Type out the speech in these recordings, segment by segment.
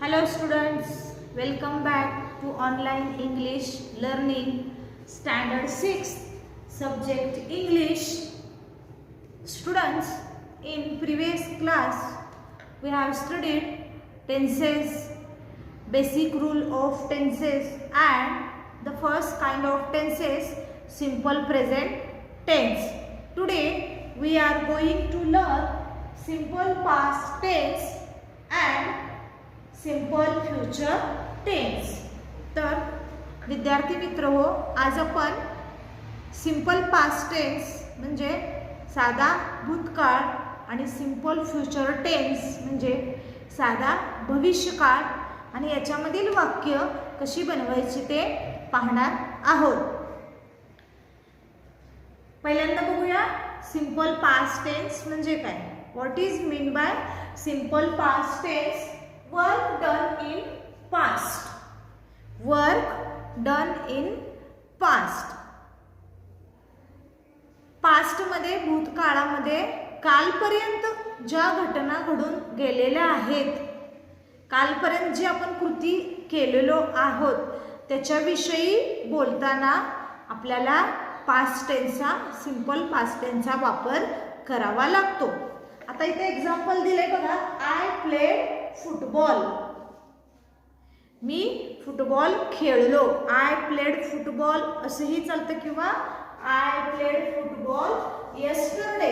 Hello students, welcome back to online English learning standard 6 subject English. Students, in previous class we have studied tenses, basic rule of tenses and the first kind of tenses, simple present tense. Today we are going to learn simple past tense and simple future tense. तर विद्यार्थी मित्र हो, आज आपण simple past tense म्हणजे साधा भूतकाळ आणि सिंपल फ्युचर टेन्स म्हणजे साधा भविष्यकाळ आणि याच्यामधील वाक्य कशी बनवायची ते पाहणार आहोत. पहिल्यांदा बघूया सिंपल पास्ट टेन्स म्हणजे काय. What is mean by simple past tense? Work done in past. Work done in past. Past मध्ये भूतकाळामध्ये कालपर्यंत ज्या घटना घडून गेलेल्या आहेत, कालपर्यंत जी आपण कृती केलेलो आहोत त्याच्याविषयी बोलताना आपल्याला पास्ट टेन्सचा, सिंपल पास्ट टेन्सचा वापर करावा लागतो. आता इथे एक्झाम्पल दिले बघा. I played football. मी फुटबॉल खेळलो. आय प्लेड फुटबॉल असंही चालतं किंवा आय प्लेड फुटबॉल येस्टरडे.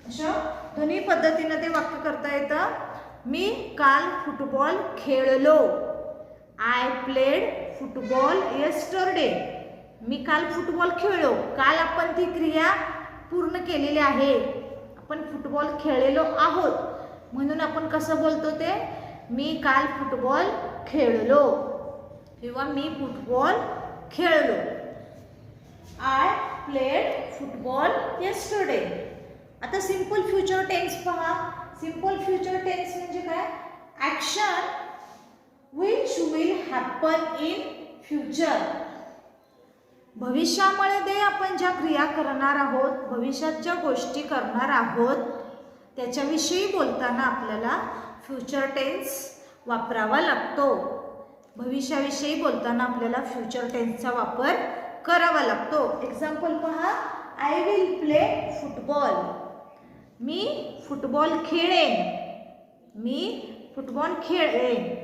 अशा दोन्ही पद्धतीने ते वाक्य करता येतं. मी काल फुटबॉल खेळलो. I played football yesterday. मी काल फुटबॉल खेळलो. काल आपण ती क्रिया पूर्ण केलेली आहे. आपण फुटबॉल खेळलेलो आहोत म्हणून आपण कसं बोलतो ते, मी काल फुटबॉल खेळलो किंवा मी फुटबॉल खेळलो. I played football yesterday. आता सिंपल फ्युचर टेन्स पहा. सिंपल फ्युचर टेन्स म्हणजे काय? Action which will happen in future. भविष्यामध्ये आपण ज्या क्रिया करणार आहोत, भविष्यात ज्या गोष्टी करणार आहोत त्याच्याविषयी बोलताना आपल्याला फ्युचर टेन्स वापरावा लागतो. भविष्याविषयी बोलताना आपल्याला फ्युचर टेन्सचा वापर करावा लागतो. एक्झाम्पल पहा. I will play football. मी फुटबॉल खेळेन. मी फुटबॉल खेळेन.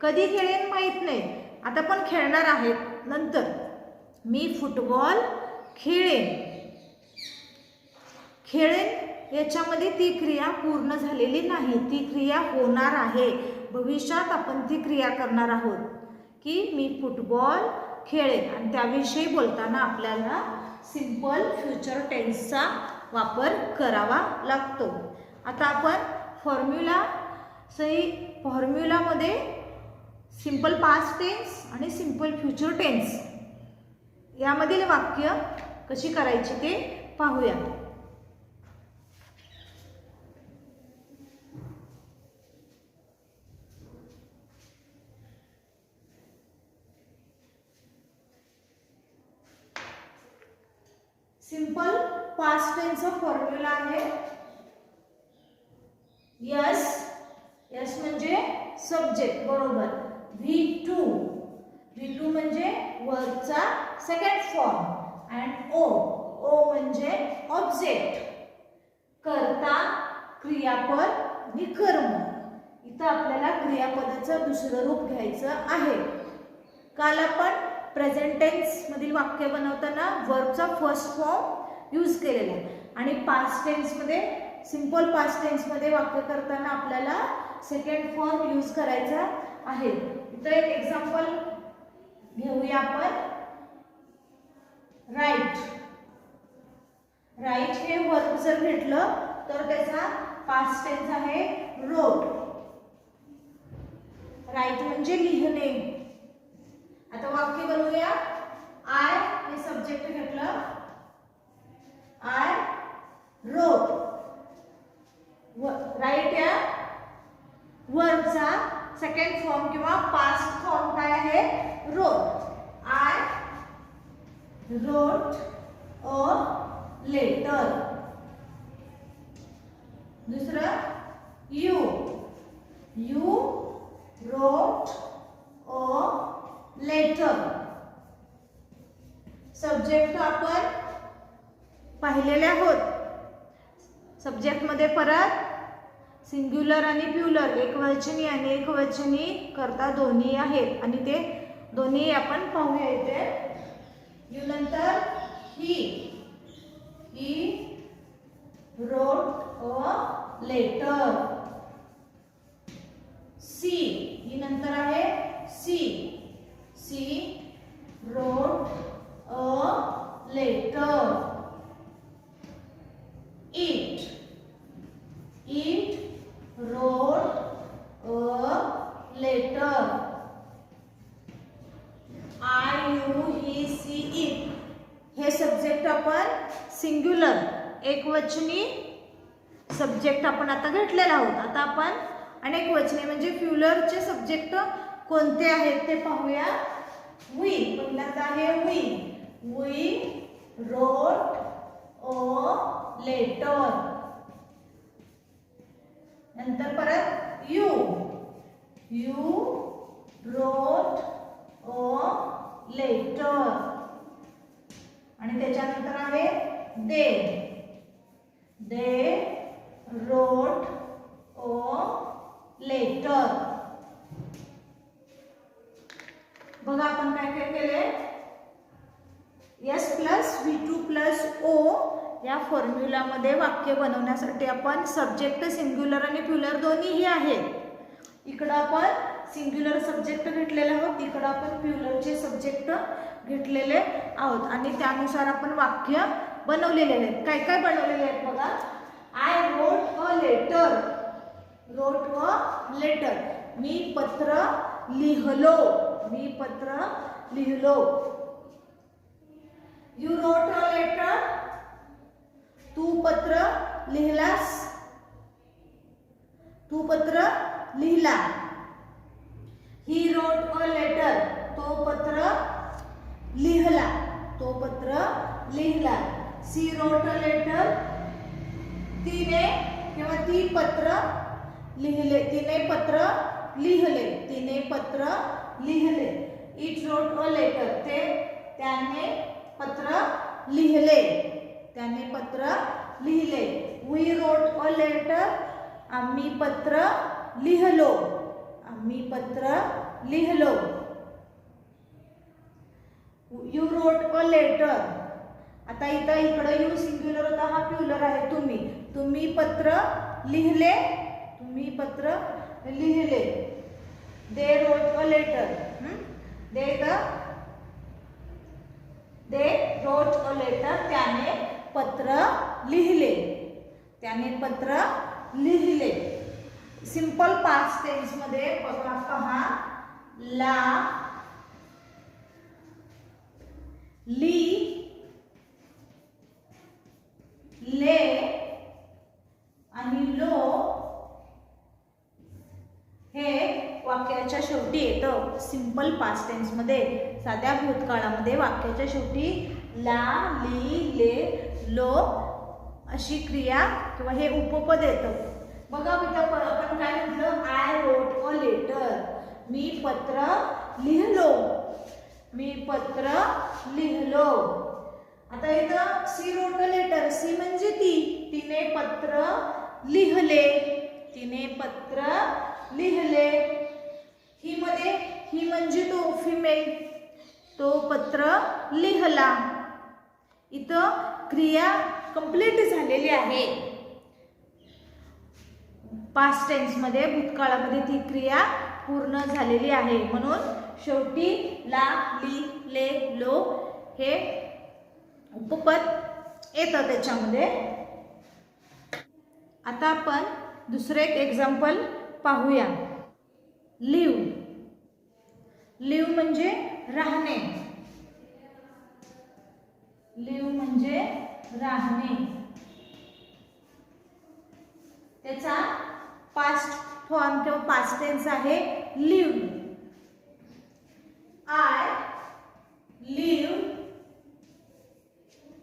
कधी खेळेन माहीत नाही, आता पण खेळणार आहेत नंतर. मी फुटबॉल खेळेन. खेळेन याच्यामध्ये ती क्रिया पूर्ण झालेली नाही, ती क्रिया होणार आहे. भविष्यात आपण ती क्रिया करणार आहोत की मी फुटबॉल खेळेन आणि त्याविषयी बोलताना आपल्याला सिंपल फ्युचर टेन्सचा वापर करावा लागतो. आता आपण फॉर्म्युलामध्ये सिंपल पास्ट टेन्स आणि सिंपल फ्युचर टेन्स यामधील वाक्य कशी करायची ते पाहूया. सिंपल पास्ट टेन्सचा फॉर्म्युला आहे यस. यस म्हणजे सब्जेक्ट, बरोबर. V2 म्हणजे वर्बचा सेकंड फॉर्म अँड ओ म्हणजे ऑब्जेक्ट. कर्ता, क्रियापद आणि कर्म. इथं आपल्याला क्रियापदाचं दुसरं रूप घ्यायचं आहे. काल आपण प्रेझेंट टेन्स मधील वाक्य बनवताना वर्बचा फर्स्ट फॉर्म यूज केलेला आणि पास्ट टेन्स मध्ये, सिंपल पास्ट टेन्स मध्ये वाक्य करताना आपल्याला सेकंड फॉर्म यूज करायचा आहे. इथं एक एक्झाम्पल घेऊया आपण. राईट. राईट हे वर्ब जर घेतलं तर त्याचा पास्ट टेन्स आहे रोट. राईट म्हणजे लिहिणे. आता वाक्य बनवूया. आय हे सब्जेक्ट घेतलं. I wrote. राईट या वर्बचा सेकंड फॉर्म किंवा पास्ट फॉर्म काय आहे? Wrote. I wrote a letter. दुसरं you, you wrote a letter. Subject आपण पाहिलेले आहोत. सब्जेक्ट मध्ये परत सिंग्युलर आणि प्लुरल, एकवचनी आणि एकवचनी करता दोन्ही आहेत आणि ते दोन्ही आपण पाहूया इथे. यू नंतर ही रोट अ लेटर. सी, ही नंतर आहे she wrote a letter. It wrote a letter. he, she, it. हे सब्जेक्ट आपण सिंग्युलर एकवचनी सब्जेक्ट आपण आता घेतलेला आहोत. आता आपण अनेकवचनी म्हणजे प्लुरलचे सब्जेक्ट कोणते आहेत ते पाहूया. वी, पहिल्यांदा आहे वी wrote a letter. नंतर परत यू wrote a letter. आणि त्याच्यानंतर आहे they wrote a letter. बघा आपण काय काय केले. S plus V2 plus O या फॉर्म्युला मध्ये वाक्य बनवण्यासाठी आपण सब्जेक्ट सिंग्युलर आणि प्लुरल दोन्हीही आहेत. इकडं आपण सिंग्युलर सब्जेक्ट घेतलेले आहोत, इकडं आपण प्लुरलचे सब्जेक्ट घेतलेले आहोत आणि त्यानुसार आपण वाक्य बनवलेले आहेत. काय काय बनवलेले आहेत बघा. I wrote a letter. मी पत्र लिहलो. You wrote a letter. तू पत्र लिहिलास. तू पत्र लिहिला. He wrote a letter. तो पत्र लिहिला. She wrote a letter. तिने किंवा ती पत्र लिहिले. तिने पत्र लिहिले. It wrote a letter. त्याने पत्र लिहिले. We wrote a letter. आम्ही पत्र लिहलो. You wrote a letter. आता इकडे यू सिंग्युलर होता, हा प्लुरल आहे. तुम्ही पत्र लिहिले. They wrote a letter. They wrote a letter. त्याने पत्र लिहिले. सिंपल पास्ट टेन्स मध्ये बघा पहा. ला, ली, ले आणि लो हे वाक्याच्या शेवटी येतं. सिंपल पास्ट टेन्स मध्ये, साध्या भूतकाळामध्ये वाक्याच्या शेवटी ला, ली, ले, लो अशी क्रिया किंवा हे उपपद येतं. बघा इथं आपण काय म्हटलं. I wrote a letter. मी पत्र लिहलो. आता इथं she wrote a letter. She म्हणजे तिने पत्र लिहिले. ही म्हणजे तो फिमेल. तो पत्र लिहला. इथं क्रिया कंप्लीट झालेली आहे. पास्ट टेन्स मध्ये, भूतकाळामध्ये ती क्रिया पूर्ण झालेली आहे. म्हणून शेवटी ला, ली, ले, लो हे उपपद येतं त्याच्यामध्ये. आता आपण दुसरे एक एक्झाम्पल पाहूया. लिव्ह म्हणजे राहणे. त्याचा पास्ट फॉर्म किंवा पास्ट टेन्स आहे live. I live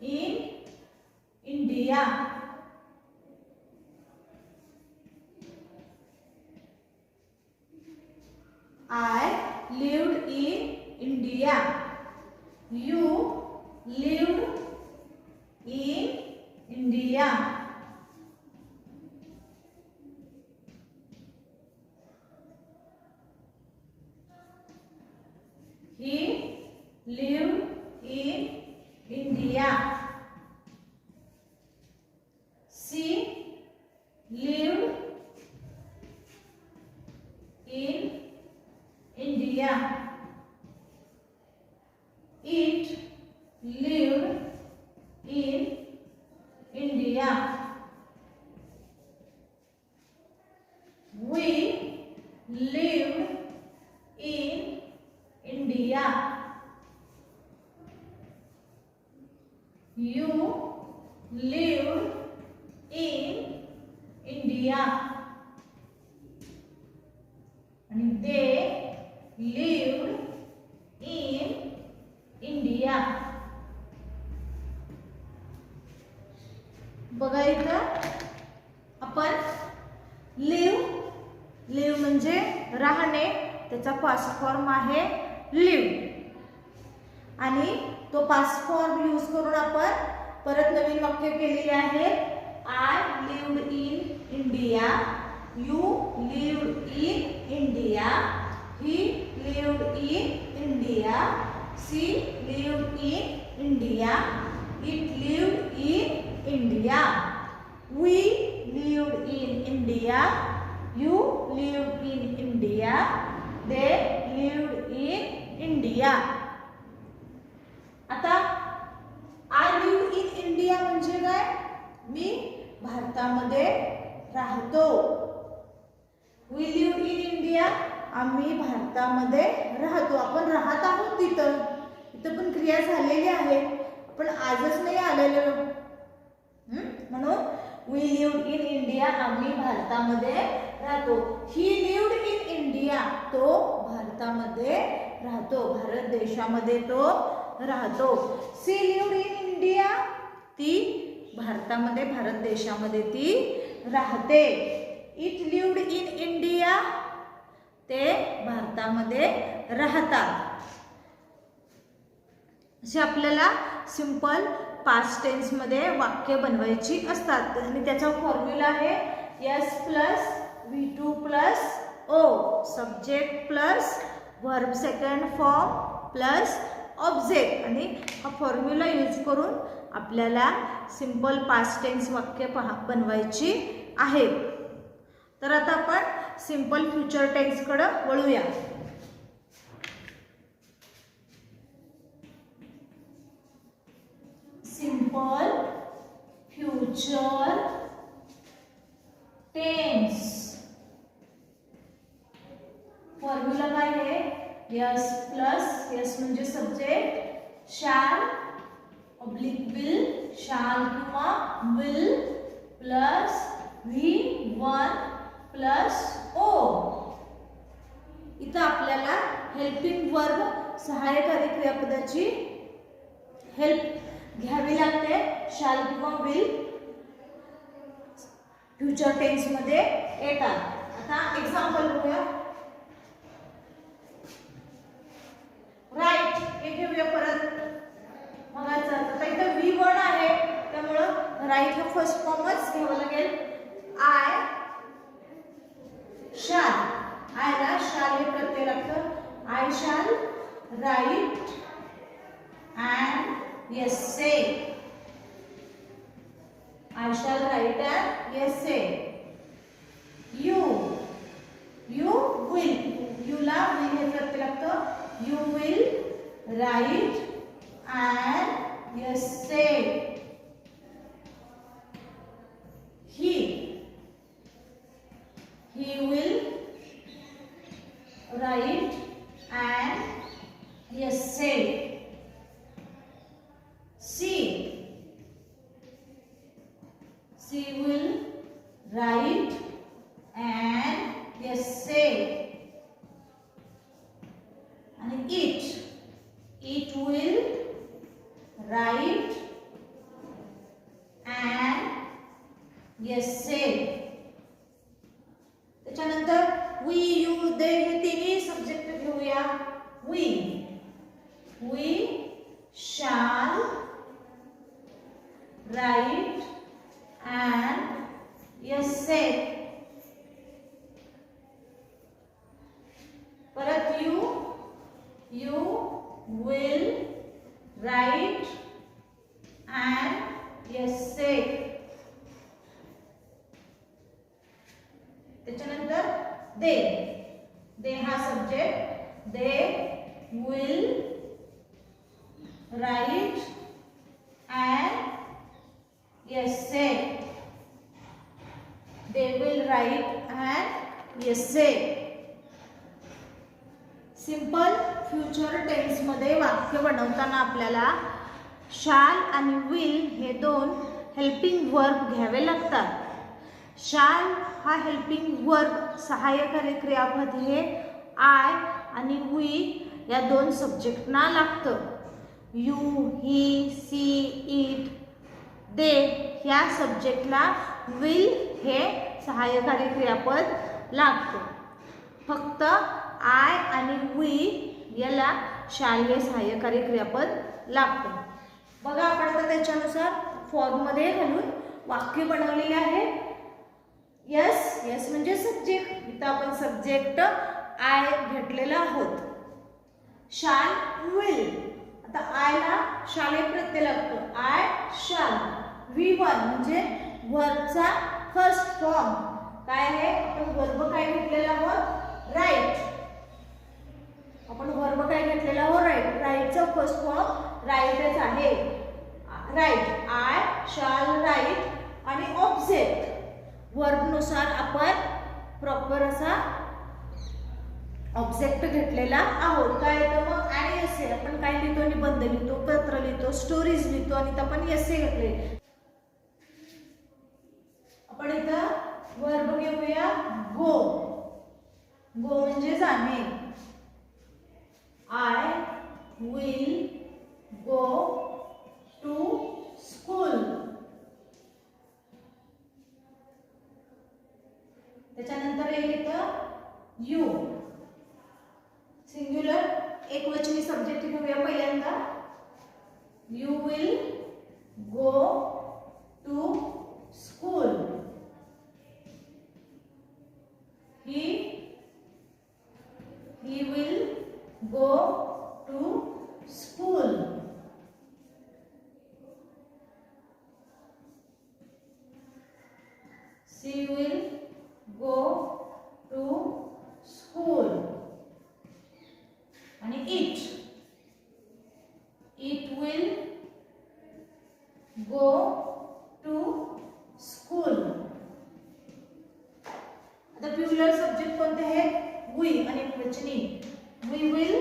in India. I lived in India. You lived in India. He lived in India. She lived in India. It lived in India. We lived in India. You lived in India. And they lived in India. बघा इथं आपण leave म्हणजे राहणे, त्याचा past form आहे leave आणि तो past form use करून आपण परत नवीन वाक्य केलेले आहे. I lived in India. You lived in India. He lived in India. She lived in India. It lived in India. We lived in India. You lived in India. They lived in India. आता I live in India म्हणजे काय? मी भारतामध्ये राहतो. We live in India. आम्ही भारतामध्ये राहतो. आपण राहत आहोत तिथं. इथं पण क्रिया झालेली आहे. पण आजच नाही आलेलो. म्हणून वी लिव्ड इन इंडिया. आम्ही भारतामध्ये राहतो. He lived in India. तो भारतामध्ये राहतो. भारत देशामध्ये तो राहतो. She lived in India. ती भारतामध्ये भारत देशामध्ये ती राहते. It lived in India. ते भारतामध्ये राहतात. असे आपल्याला सिंपल पास्ट टेन्स मध्ये वाक्य बनवायची असतात आणि त्याचा फॉर्म्युला आहे S plus V2 plus O. Subject plus verb second form plus object. आणि हा फॉर्म्युला यूज करून आपल्याला सिंपल पास्ट टेन्स वाक्य बनवायची आहेत. तर आता आपण सिंपल फ्युचर टेन्स कडे वळूया. सिंपल फ्युचर टेन्स फॉर्म्युला काय आहे? यस प्लस यस म्हणजे subject shall oblique will. Shall किंवा will plus V1 plus O. इथं आपल्याला हेल्पिंग वर्ब सहाय्यकारी क्रियापदाची हेल्प घ्यावी लागते. शॅल किंवा विल फ्युचर टेन्स मध्ये येतात. आता एक्झाम्पल बघूया. राईट हे घेऊया परत. बघायचं आता इथं V1 आहे त्यामुळं राईट हा फर्स्ट फॉर्मच घ्यावा लागेल. I shall. आयला शॅल हे प्रत्यय लागतं. I shall write and essay. I shall write an essay. You will. You ला will हे प्रत्यय लागतं. You will write an essay. He will write an essay. She will write an essay. And it will write an essay. त्याच्यानंतर we, you, they हे तिन्ही subject said. परत you will write an essay. त्याच्यानंतर they हा subject. they will write an essay. they will write an essay. Simple future tense मध्ये वाक्य बनवताना आपल्याला शाल आणि विल हे दोन हेल्पिंग वर्ब घ्यावे लागतात. शाल हा हेल्पिंग वर्ब सहाय्यकारी क्रियापद हे आय आणि वी या दोन सब्जेक्टना लागतं. यू, ही, सी, इट, दे या सब्जेक्टला विल हे सहाय्यकारी क्रियापद लागतं. फक्त आय आणि वी याला शाल हे सहाय्यकारी क्रियापद लागतं. बघा आपण आता त्याच्यानुसार फॉर्ममध्ये घालून वाक्य बनवलेले आहे. यस म्हणजे सब्जेक्ट. इथं आपण सब्जेक्ट आय घेतलेला आहोत. शाल, विल. आता आयला शाल हे प्रत्यय लागतो. आय शाल. V1 म्हणजे वर्बचा फर्स्ट फॉर्म काय आहे. आपण वर्ब काय घेतलेला आहोत. राईट. आपण वर्ब काय घेतलेला आहोत. राईट. राईटचा फर्स्ट फॉर्म राईटच आहे. राईट. आय शाल राईट आणि ऑब्जेक्ट वर्ब नुसार आपण प्रॉपर असा ऑब्जेक्ट घेतलेला आहोत. काय तर मग आणि एसे आपण काय लिहितो. निबंध लिहितो, पत्र लिहितो, स्टोरीज लिहितो आणि आपण एसे घेतले. आपण इथं वर्ब घेऊया गो. गो म्हणजे जाणे. I will go to school. त्याच्यानंतर येतं यू. सिंग्युलर एकवचनी सब्जेक्ट घेऊया पहिल्यांदा. You will go to school. he will go to school. she will go to school. आणि it will go to school. आता प्युलर सब्जेक्ट कोणते आहेत. we आणि एकवचनी. we will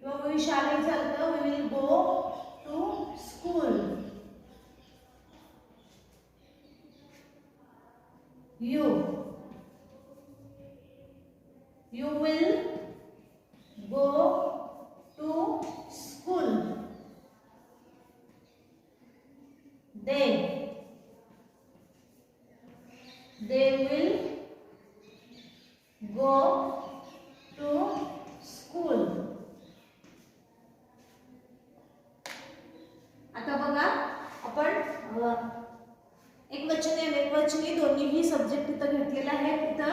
किंवा we shall हे चालतं. we will go to school. you will go to school. they will go to school. आता बघा आपण एकवचनी आणि एकवचनी दोन्हीही सब्जेक्ट इथं घेतलेला आहे. इथं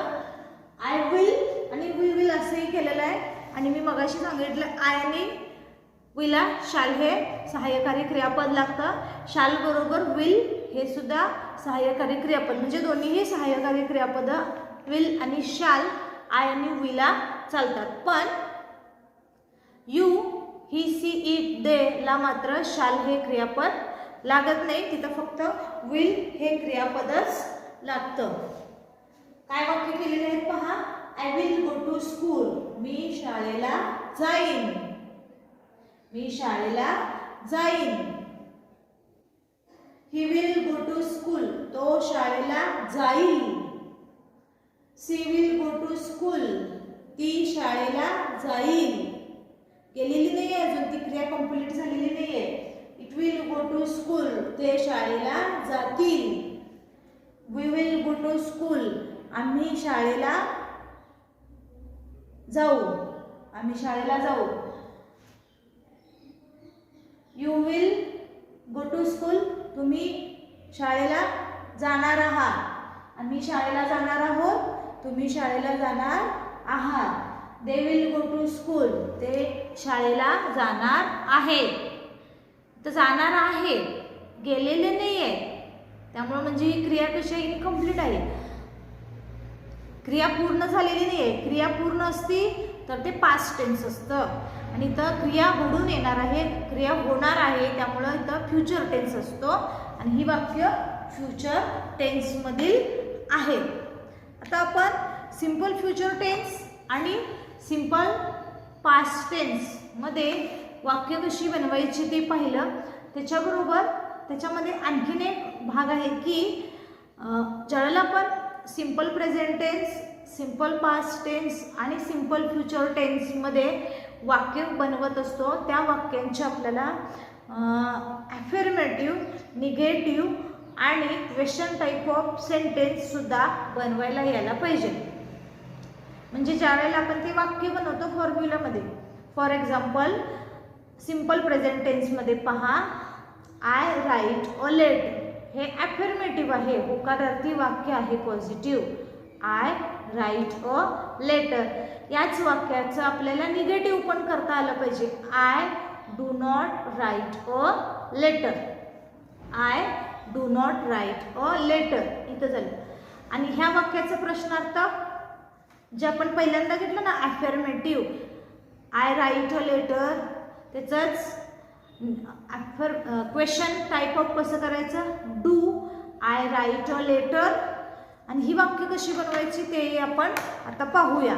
आय विल आणि वी विल असंही केलेलं आहे. आणि मी मगाशी सांगितलं आय आणि विला शाल हे सहाय्यकारी क्रियापद लागतं. शाल बरोबर विल हे सुद्धा सहाय्यकारी क्रियापद म्हणजे दोन्हीही सहाय्यकारी क्रियापद विल आणि शाल आय आणि विला चालतात. पण यू, ही, सी, इट, दे ला मात्र शाल हे क्रियापद लागत नाही. तिथं फक्त विल हे क्रियापदच लागतं. काय वाक्य केलेले आहेत पहा. I will go to school. मी शाळेला जाईन. मी शाळेला जाईन. He will go to school. तो शाळेला जाईल. She will go to school. ती शाळेला जाईल. गेलेली नाही अजून ती क्रिया कंप्लीट झालेली नाहीये. It will go to school. ते शाळेला जातील. We will go to school. आम्ही शाळेला जाऊ. आम्ही शाळेला जाऊ. यू विल गो तुम्ही शाळेला जाणार आहात. आम्ही शाळेला जाणार आहोत, तुम्ही शाळेला जाणार आहात. They will go to school. ते शाळेला जाणार आहेत. तर जाणार आहे, गेलेले नाही आहे. त्यामुळे म्हणजे ही क्रिया कशी आहे, इनकम्प्लीट आहे. क्रिया पूर्ण झालेली नाही आहे. क्रिया पूर्ण असती तर ते पास्ट टेन्स असतं आणि इथं क्रिया घडून येणार आहे, क्रिया होणार आहे, त्यामुळं इथं फ्युचर टेन्स असतो आणि ही वाक्य फ्युचर टेन्समधील आहेत. आता आपण सिंपल फ्युचर टेन्स आणि सिंपल पास्ट टेन्समध्ये वाक्य कशी बनवायची ते पाहिलं. त्याच्याबरोबर त्याच्यामध्ये आणखीन एक भाग आहे की ज्यावेळेला आपण simple present tense, simple past tense आणि सिंपल फ्युचर टेन्समध्ये वाक्य बनवत असतो, त्या वाक्यांचे आपल्याला ॲफर्मेटिव्ह, निगेटिव्ह आणि क्वेश्चन टाईप ऑफ सेंटेन्ससुद्धा बनवायला यायला पाहिजे. म्हणजे ज्यावेळेला आपण ते वाक्य बनवतो फॉर्म्युलामध्ये, फॉर एक्झाम्पल सिंपल प्रेझेंट टेन्समध्ये पहा, आय राईट अ लेटर. हे ॲफर्मेटिव्ह आहे, होकारार्थी वाक्य आहे, positive. I write a letter. याच वाक्याचं आपल्याला निगेटिव्ह पण करता आलं पाहिजे. I do not write a letter. I do not write a letter इथं झालं. आणि ह्या वाक्याचं प्रश्नार्थक जे आपण पहिल्यांदा घेतलं ना, affirmative, I write a letter, त्याचंच क्वेश्चन टाईप ऑफ कसं करायचं, do I write a letter. आणि ही वाक्य कशी बनवायची ते आपण आता पाहूया.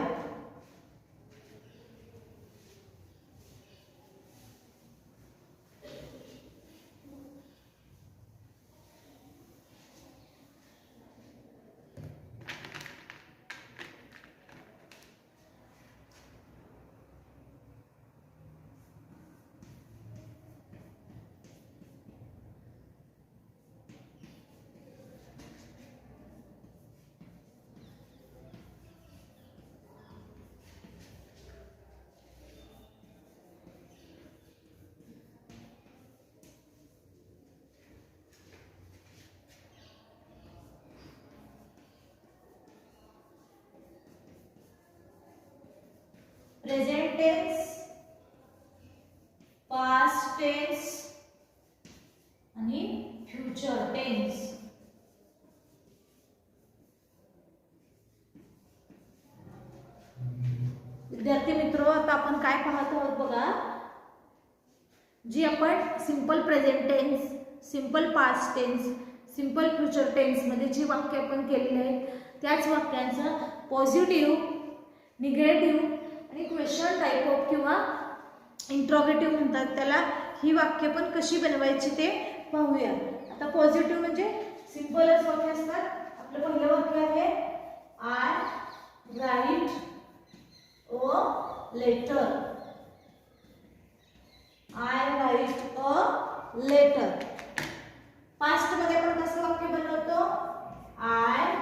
प्रेझेंट टेन्स, पास्ट टेन्स आणि फ्युचर टेन्स. विद्यार्थी मित्र, आता आपण काय पाहत आहोत बघा. जी आपण simple present tense, simple past tense, simple future टेन्समध्ये जी वाक्य आपण केलेली आहेत त्याच वाक्यांचं पॉझिटिव्ह, निगेटिव्ह आणि क्वेश्चन टाईप ऑफ किंवा इंट्रोगेटिव्ह म्हणतात त्याला, ही वाक्य पण कशी बनवायची ते पाहूया. आता पॉझिटिव्ह म्हणजे सिंपलच वाक्य असतात. आपलं पहिलं वाक्य आहे, I write a letter. I write a letter. Past मध्ये आपण कसं वाक्य बनवतो, आय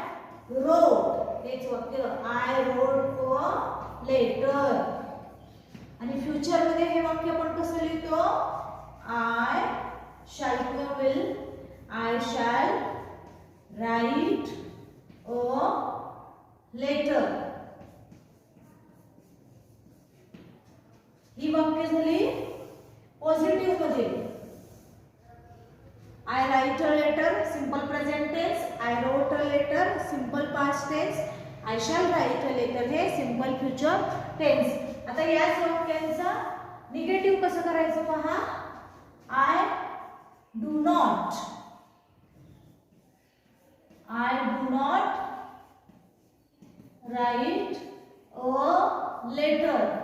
रोट. तेच वाक्य, आय रोट अ लेटर. आणि फ्युचर मध्ये हे वाक्य आपण कसं लिहितो, आय शॅल किंवा will, I shall write a letter. ही वाक्य झाली पॉझिटिव्ह मध्ये. I write a letter simple present tense, I wrote a letter simple past tense, I shall write a letter हे सिंपल फ्युचर टेन्स. आता याच वाक्यांचा negative कसं करायचं पहा, I do not. I do not write a letter.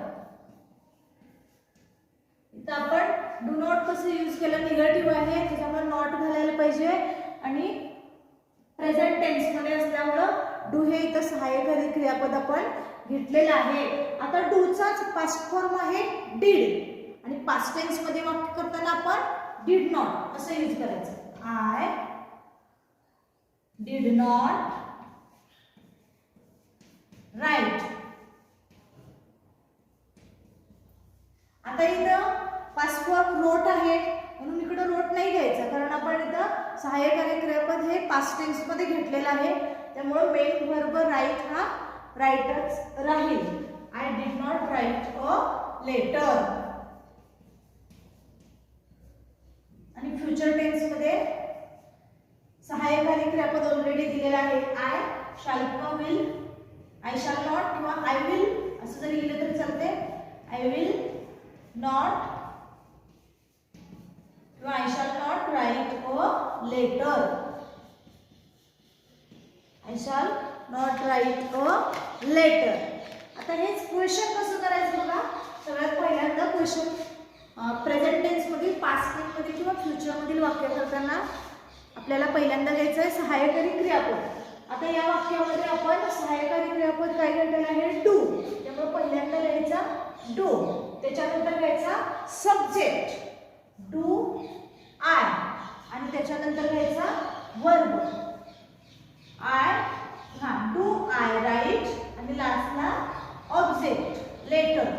इथं आपण do not कसं यूज केलं, निगेटिव्ह आहे त्याच्यामुळे नॉट घालायला पाहिजे आणि प्रेझेंट टेन्स मध्ये असल्यामुळं डू हे इथं सहाय्यकारी क्रियापद आपण घेतलेलं आहे. आता डू चाच पास्ट फॉर्म आहे डीड आणि पास्ट टेन्स मध्ये वाक्य करताना आपण डिड नॉट असं यूज करायचं. I did not write. आता इथं पास्ट फॉर्म रोट आहे म्हणून इकडे रोट नाही घ्यायचा, कारण आपण इथं सहाय्यकारी क्रियापद हे पास्ट टेन्स मध्ये घेतलेलं आहे, त्यामुळे मेन वर्ब राईट हा राईटच राहील. I did not write a letter. आणि फ्युचर टेन्स मध्ये सहाय्यकारी क्रियापद ऑलरेडी दिलेलं आहे. आय शाल किंवा विल, आय शाल नॉट किंवा आय विल असं जरी लिहिलं तरी चालते. आय विल नॉट किंवा I shall not write a letter. I shall not write a letter. आता हेच क्वेश्चन कसं करायचं बघा. सगळ्यात पहिल्यांदा क्वेश्चन प्रेझेंट टेन्स मधील, पास्ट टेन्स मध्ये किंवा फ्युचर मधील वाक्य करताना आपल्याला पहिल्यांदा घ्यायचं आहे सहाय्यकारी क्रियापद. आता या वाक्यामध्ये आपण सहाय्यकारी क्रियापद काय घेतलेलं आहे, डू. त्यामुळे पहिल्यांदा घ्यायचा डू, त्याच्यानंतर घ्यायचा सब्जेक्ट डू आय, आणि त्याच्यानंतर घ्यायचा verb I, do I write, आणि लास्टला ऑब्जेक्ट लेटर.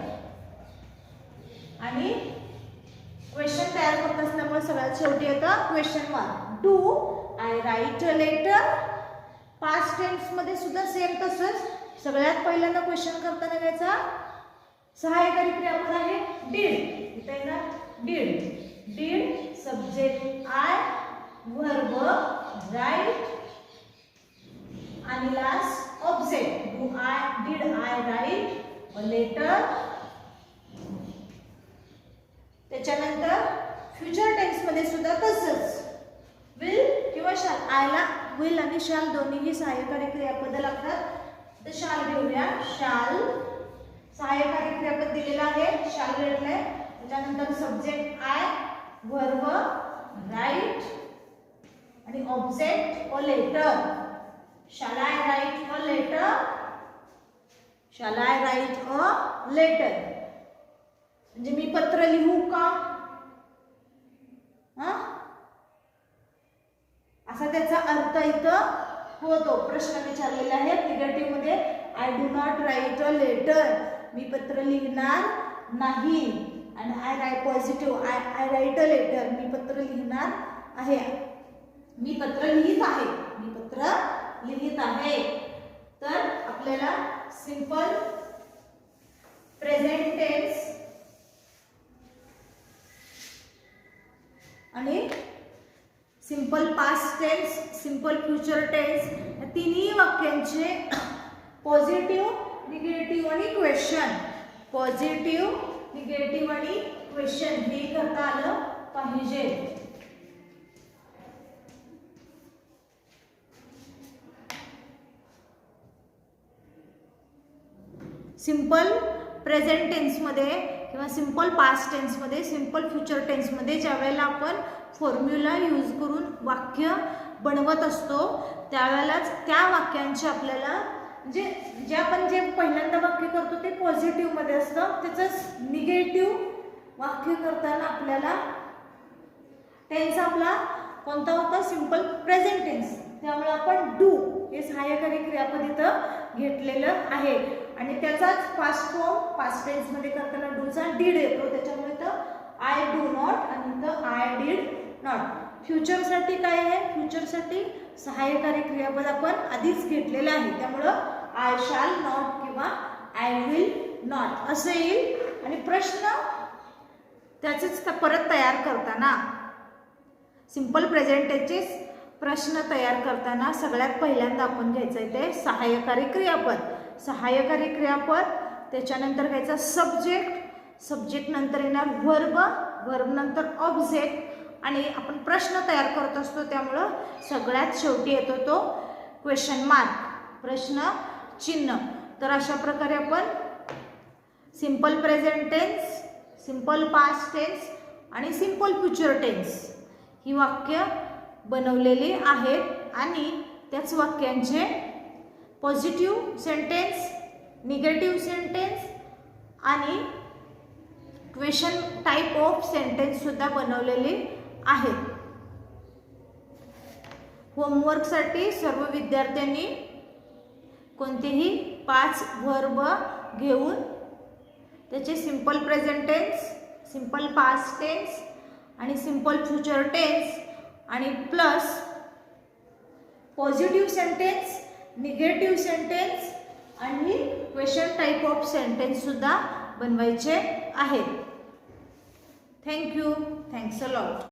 आणि क्वेश्चन तयार करत असल्यामुळे सगळ्यात शेवटी येतं question mark. Do I write a letter. Past tense मध्ये सुद्धा सेम तसंच. सगळ्यात पहिल्यांदा क्वेश्चन करताना घ्यायचा सहाय्यकारी क्रियापद आहे डीड. इथे ना did, did subject I, verb write, आणि last object do I, did I write a letter. त्याच्यानंतर फ्युचर टेन्स मध्ये सुद्धा तसंच विल किंवा शाल. आयला विल आणि शाल दोन्हीही सहाय्यकारी क्रियापद लागतात. तर शाल घेऊया. शाल सहाय्यकारी क्रियापद दिलेला आहे, शाल घेतलंय. त्याच्यानंतर सब्जेक्ट आय, वर्ब राईट, आणि ऑब्जेक्ट अ लेटर. शाल आय राईट अ लेटर, शाल आय राईट अ लेटर. म्हणजे मी पत्र लिहू का, असा त्याचा अर्थ इथं होतो. प्रश्न विचारलेला आहे निगेटिव्ह मध्ये. I do not write a letter, मी पत्र लिहिणार नाही. आणि I write positive, I write a letter, मी पत्र लिहिणार आहे, मी पत्र लिहित आहे, मी पत्र लिहित आहे. तर आपल्याला सिंपल प्रेझेंट टेन्स आणि simple past tense, simple future tense या तिन्ही वाक्यांचे पॉझिटिव्ह, निगेटिव्ह आणि क्वेश्चन, पॉझिटिव्ह, निगेटिव्ह आणि क्वेश्चन हे करता आलं पाहिजे. सिंपल प्रेझेंट टेन्समध्ये किंवा सिंपल पास्ट टेन्समध्ये, सिंपल फ्युचर टेन्समध्ये ज्या वेळेला आपण फॉर्म्युला यूज करून वाक्य बनवत असतो त्यावेळेलाच त्या वाक्यांचे आपल्याला म्हणजे जे आपण जे पहिल्यांदा वाक्य करतो ते पॉझिटिव्हमध्ये असतं, त्याचंच निगेटिव्ह वाक्य करताना आपल्याला टेन्स आपला कोणता होता, सिंपल प्रेझेंट टेन्स. त्यामुळे आपण डू हे सहाय्यकारी क्रियापद इथं घेतलेलं आहे आणि त्याचाच पास्ट फॉर्म पास्ट टेन्स मध्ये करताना डूचा डीड येतो. त्याच्यामुळे इथं आय डू नॉट आणि इथं आय डीड नॉट. फ्युचरसाठी काय आहे, फ्युचरसाठी सहाय्यकारी क्रियापद आपण आधीच घेतलेलं आहे, त्यामुळं आय शाल नॉट किंवा आय विल नॉट असं येईल. आणि प्रश्न त्याचेच परत तयार करताना सिंपल प्रेझेंट टेन्सचे प्रश्न तयार करताना सगळ्यात पहिल्यांदा आपण घ्यायचं आहे ते सहाय्यकारी क्रियापद. सहाय्यकारी क्रियापद त्याच्यानंतर घ्यायचा सब्जेक्ट, सब्जेक्ट नंतर येणार वर्ब, वर्ब नंतर ऑब्जेक्ट आणि आपण प्रश्न तयार करत असतो त्यामुळं सगळ्यात शेवटी येतो तो क्वेश्चन मार्क, प्रश्न चिन्ह. तर अशा प्रकारे आपण simple present tense, simple past tense आणि सिंपल फ्युचर टेन्स ही वाक्य बनवलेली आहेत आणि त्याच वाक्यांचे पॉझिटिव्ह सेंटेन्स, निगेटिव्ह सेंटेन्स आणि क्वेश्चन टाइप ऑफ सेंटेन्स सुद्धा बनवलेले आहेत. होमवर्कसाठी सर्व विद्यार्थ्यांनी कोणतेही 5 वर्ब घेऊन त्याचे simple present tense, simple past tense आणि सिंपल फ्युचर टेन्स आणि plus positive sentence, negative sentence आणि क्वेश्चन टाईप ऑफ सेंटेन्स सुद्धा बनवायचे आहेत. थँक्यू. Thanks a lot.